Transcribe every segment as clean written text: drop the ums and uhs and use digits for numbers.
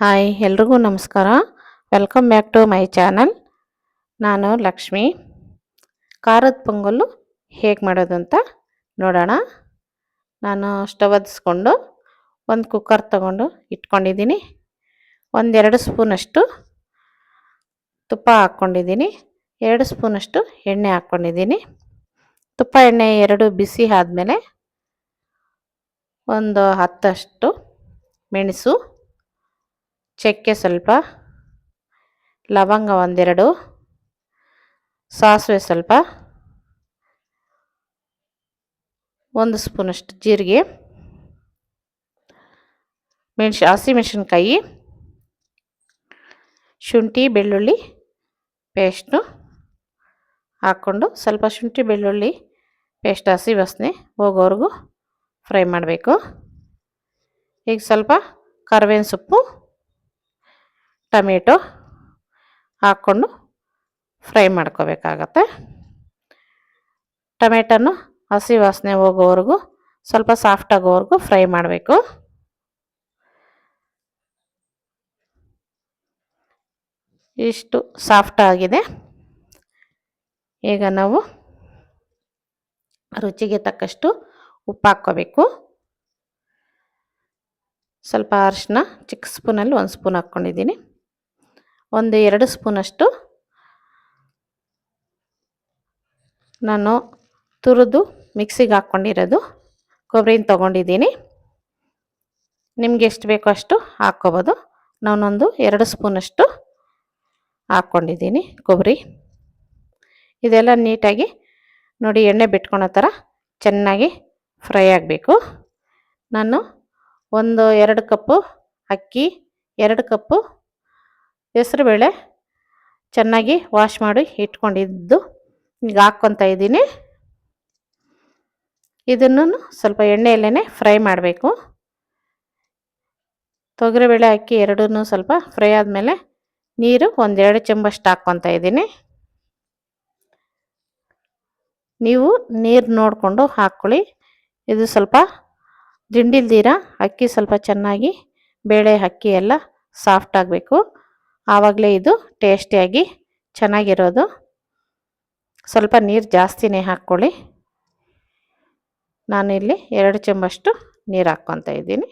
Hi ಎಲ್ರಿಗೂ ನಮಸ್ಕಾರ. Welcome back to my channel. ನಾನು ಲಕ್ಷ್ಮಿ. ಖಾರದ ಪೊಂಗಲ್ಲು ಹೇಗೆ ಮಾಡೋದು ಅಂತ ನೋಡೋಣ. ನಾನು ಸ್ಟವ್ ಹತ್ತಿಸ್ಕೊಂಡು ಒಂದು ಕುಕ್ಕರ್ ತಗೊಂಡು ಇಟ್ಕೊಂಡಿದ್ದೀನಿ. ಒಂದೆರಡು ಸ್ಪೂನಷ್ಟು ತುಪ್ಪ ಹಾಕ್ಕೊಂಡಿದ್ದೀನಿ. 2 ಸ್ಪೂನಷ್ಟು ಎಣ್ಣೆ ಹಾಕ್ಕೊಂಡಿದ್ದೀನಿ. ತುಪ್ಪ ಎಣ್ಣೆ ಎರಡು ಬಿಸಿ ಆದಮೇಲೆ ಒಂದು 10 ಮೆಣಸು, ಚಕ್ಕೆ ಸ್ವಲ್ಪ, ಲವಂಗ ಒಂದೆರಡು, ಸಾಸಿವೆ ಸ್ವಲ್ಪ, 1 ಸ್ಪೂನಷ್ಟು ಜೀರಿಗೆ, ಹಸಿಮೆಣಸಿನ್ಕಾಯಿ, ಶುಂಠಿ ಬೆಳ್ಳುಳ್ಳಿ ಪೇಸ್ಟು ಹಾಕ್ಕೊಂಡು ಸ್ವಲ್ಪ ಶುಂಠಿ ಬೆಳ್ಳುಳ್ಳಿ ಪೇಸ್ಟ್ ಹಸಿ ವಾಸನೆ ಹೋಗೋವರೆಗೂ ಫ್ರೈ ಮಾಡಬೇಕು. ಈಗ ಸ್ವಲ್ಪ ಕರಿಬೇವಿನ ಸೊಪ್ಪು, ಟೊಮೆಟೊ ಹಾಕ್ಕೊಂಡು ಫ್ರೈ ಮಾಡ್ಕೋಬೇಕಾಗತ್ತೆ. ಟೊಮೆಟೊನು ಹಸಿ ವಾಸನೆ ಹೋಗೋವರೆಗೂ ಸ್ವಲ್ಪ ಸಾಫ್ಟ್ ಆಗೋವರೆಗೂ ಫ್ರೈ ಮಾಡಬೇಕು. ಇಷ್ಟು ಸಾಫ್ಟ್ ಆಗಿದೆ. ಈಗ ನಾವು ರುಚಿಗೆ ತಕ್ಕಷ್ಟು ಉಪ್ಪು ಹಾಕ್ಕೋಬೇಕು. ಸ್ವಲ್ಪ ಅರಿಶಿನ ಚಿಕ್ಕ ಸ್ಪೂನಲ್ಲಿ 1 ಸ್ಪೂನ್ ಹಾಕ್ಕೊಂಡಿದ್ದೀನಿ. 2 ಸ್ಪೂನಷ್ಟು ನಾನು ತುರಿದು ಮಿಕ್ಸಿಗೆ ಹಾಕ್ಕೊಂಡಿರೋದು ಕೊಬ್ಬರಿನ ತೊಗೊಂಡಿದ್ದೀನಿ. ನಿಮ್ಗೆ ಎಷ್ಟು ಬೇಕೋ ಅಷ್ಟು ಹಾಕ್ಕೋಬೋದು. ನಾನೊಂದು 2 ಸ್ಪೂನಷ್ಟು ಹಾಕ್ಕೊಂಡಿದ್ದೀನಿ ಕೊಬ್ಬರಿ. ಇದೆಲ್ಲ ನೀಟಾಗಿ ನೋಡಿ ಎಣ್ಣೆ ಬಿಟ್ಕೊಳೋ ಥರ ಚೆನ್ನಾಗಿ ಫ್ರೈ ಆಗಬೇಕು. ನಾನು 2 ಕಪ್ಪು ಅಕ್ಕಿ, 2 ಕಪ್ಪು ಹೆಸರುಬೇಳೆ ಚೆನ್ನಾಗಿ ವಾಶ್ ಮಾಡಿ ಇಟ್ಕೊಂಡಿದ್ದು ಈಗ ಹಾಕ್ಕೊತಾ ಇದ್ದೀನಿ. ಇದನ್ನು ಸ್ವಲ್ಪ ಎಣ್ಣೆಯಲ್ಲೇ ಫ್ರೈ ಮಾಡಬೇಕು. ತೊಗರಿಬೇಳೆ ಅಕ್ಕಿ ಎರಡೂ ಸ್ವಲ್ಪ ಫ್ರೈ ಆದಮೇಲೆ ನೀರು 1-2 ಚಮಚಷ್ಟು ಹಾಕ್ಕೊತಾ ಇದ್ದೀನಿ. ನೀವು ನೀರು ನೋಡಿಕೊಂಡು ಹಾಕ್ಕೊಳ್ಳಿ. ಇದು ಸ್ವಲ್ಪ ದಿಂಡಿಲ್ದಿರ ಅಕ್ಕಿ ಸ್ವಲ್ಪ ಚೆನ್ನಾಗಿ ಬೇಳೆ ಅಕ್ಕಿ ಎಲ್ಲ ಸಾಫ್ಟ್ ಆಗಬೇಕು. ಆವಾಗಲೇ ಇದು ಟೇಸ್ಟಿಯಾಗಿ ಚೆನ್ನಾಗಿರೋದು. ಸ್ವಲ್ಪ ನೀರು ಜಾಸ್ತಿನೇ ಹಾಕ್ಕೊಳ್ಳಿ. ನಾನಿಲ್ಲಿ 2 ಚಮಚಷ್ಟು ನೀರು ಹಾಕ್ಕೊತಾ ಇದ್ದೀನಿ.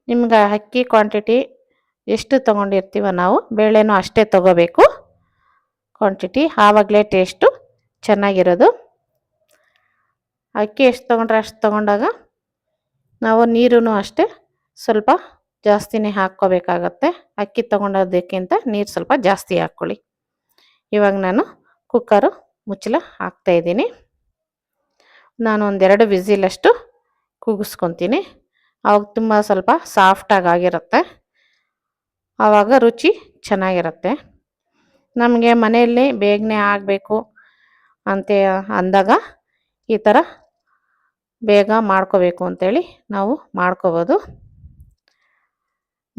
ನಿಮ್ಗೆ ಅಕ್ಕಿ ಕ್ವಾಂಟಿಟಿ ಎಷ್ಟು ತೊಗೊಂಡಿರ್ತೀವೋ ನಾವು ಬೇಳೆನೂ ಅಷ್ಟೇ ತೊಗೋಬೇಕು ಕ್ವಾಂಟಿಟಿ. ಆವಾಗಲೇ ಟೇಸ್ಟು ಚೆನ್ನಾಗಿರೋದು. ಅಕ್ಕಿ ಎಷ್ಟು ತೊಗೊಂಡ್ರೆ ಅಷ್ಟು ತೊಗೊಂಡಾಗ ನಾವು ನೀರೂ ಅಷ್ಟೇ ಸ್ವಲ್ಪ ಜಾಸ್ತಿನೇ ಹಾಕ್ಕೋಬೇಕಾಗತ್ತೆ. ಅಕ್ಕಿ ತೊಗೊಂಡೋದಕ್ಕಿಂತ ನೀರು ಸ್ವಲ್ಪ ಜಾಸ್ತಿ ಹಾಕ್ಕೊಳ್ಳಿ. ಇವಾಗ ನಾನು ಕುಕ್ಕರು ಮುಚ್ಚಳ ಹಾಕ್ತಾಯಿದ್ದೀನಿ. ನಾನು 1-2 ವಿಸಿಲಷ್ಟು ಕೂಗಿಸ್ಕೊತೀನಿ. ಅವಾಗ ತುಂಬ ಸ್ವಲ್ಪ ಸಾಫ್ಟಾಗಿ ಆಗಿರುತ್ತೆ. ಆವಾಗ ರುಚಿ ಚೆನ್ನಾಗಿರುತ್ತೆ. ನಮಗೆ ಮನೆಯಲ್ಲಿ ಬೇಗನೆ ಆಗಬೇಕು ಅಂತ ಅಂದಾಗ ಈ ಥರ ಬೇಗ ಮಾಡ್ಕೋಬೇಕು ಅಂಥೇಳಿ ನಾವು ಮಾಡ್ಕೋಬೋದು.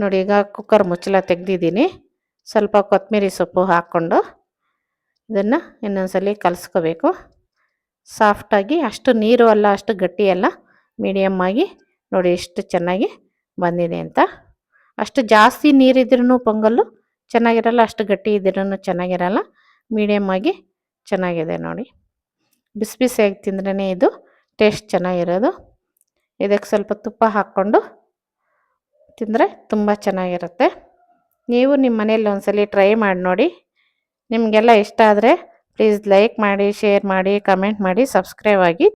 ನೋಡಿ ಈಗ ಕುಕ್ಕರ್ ಮುಚ್ಚಳ ತೆಗೆದಿದ್ದೀನಿ. ಸ್ವಲ್ಪ ಕೊತ್ತಂಬರಿ ಸೊಪ್ಪು ಹಾಕ್ಕೊಂಡು ಇದನ್ನು ಇನ್ನೊಂದ್ಸಲಿ ಕಲಿಸ್ಕೋಬೇಕು. ಸಾಫ್ಟಾಗಿ ಅಷ್ಟು ನೀರು ಅಲ್ಲ ಅಷ್ಟು ಗಟ್ಟಿ ಅಲ್ಲ, ಮೀಡಿಯಮ್ ಆಗಿ ನೋಡಿ ಎಷ್ಟು ಚೆನ್ನಾಗಿ ಬಂದಿದೆ ಅಂತ. ಅಷ್ಟು ಜಾಸ್ತಿ ನೀರಿದ್ರೂ ಪೊಂಗಲ್ಲು ಚೆನ್ನಾಗಿರಲ್ಲ, ಅಷ್ಟು ಗಟ್ಟಿ ಇದ್ರೂ ಚೆನ್ನಾಗಿರಲ್ಲ. ಮೀಡಿಯಮ್ ಆಗಿ ಚೆನ್ನಾಗಿದೆ ನೋಡಿ. ಬಿಸಿ ಬಿಸಿಯಾಗಿ ತಿಂದ್ರೇ ಇದು ಟೇಸ್ಟ್ ಚೆನ್ನಾಗಿರೋದು. ಇದಕ್ಕೆ ಸ್ವಲ್ಪ ತುಪ್ಪ ಹಾಕ್ಕೊಂಡು ತಿಂದರೆ ತುಂಬ ಚೆನ್ನಾಗಿರುತ್ತೆ. ನೀವು ನಿಮ್ಮ ಮನೇಲಿ ಒಂದ್ಸಲಿ ಟ್ರೈ ಮಾಡಿ ನೋಡಿ. ನಿಮಗೆಲ್ಲ ಇಷ್ಟ ಆದರೆ ಪ್ಲೀಸ್ ಲೈಕ್ ಮಾಡಿ, ಶೇರ್ ಮಾಡಿ, ಕಮೆಂಟ್ ಮಾಡಿ, ಸಬ್ಸ್ಕ್ರೈಬ್ ಆಗಿ.